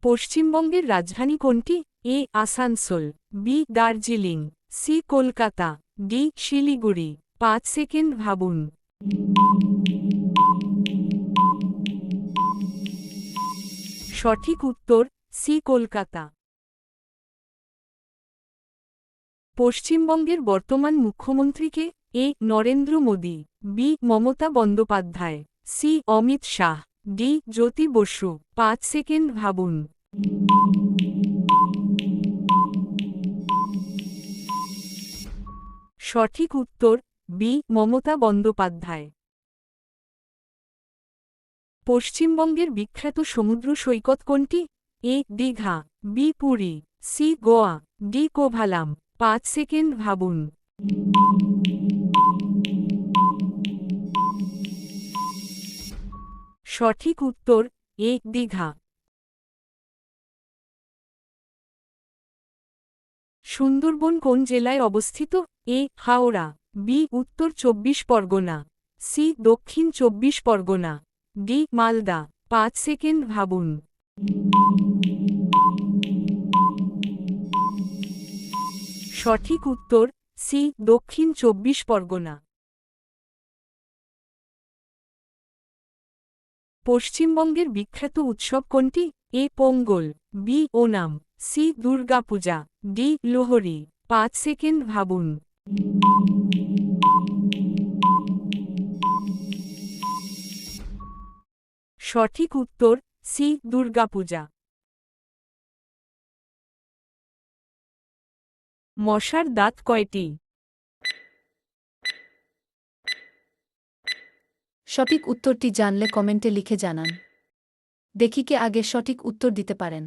পশ্চিমবঙ্গের রাজধানী কোনটি? A Asansol, B Darjeeling, C Kolkata, D Siliguri. 5 second ভাবুন। সঠিক উত্তর সি কলকাতা। পশ্চিমবঙ্গের বর্তমান মুখ্যমন্ত্রী কে? A Narendra Modi, B Mamata Bandyopadhyay, C Amit Shah, D Jyoti Basu. 5 second ভাবুন। সঠিক উত্তর বি মমতা বন্দ্যোপাধ্যায়। পশ্চিমবঙ্গের বিখ্যাত সমুদ্র সৈকত কোনটি? A Digha, B Puri, C Goa, D Kovalam. 5 second ভাবুন। সঠিক উত্তর এ দীঘা। সুন্দরবন কোন জেলায় অবস্থিত? এ হাওড়া, বি উত্তর 24 পরগনা, সি দক্ষিণ 24 পরগনা, ডি মালদা। 5 সেকেন্ড ভাবুন। সঠিক উত্তর সি দক্ষিণ 24 পরগনা। পশ্চিমবঙ্গের বিখ্যাত উৎসব কোনটি? এ Pongal, B Onam, C Durga Puja, D Lohri. 5 second ভাবুন। সঠিক উত্তর সি দুর্গাপূজা। মশার দাঁত কয়টি? সঠিক উত্তরটি জানলে কমেন্টে লিখে জানান। দেখি কে আগে সঠিক উত্তর দিতে পারেন।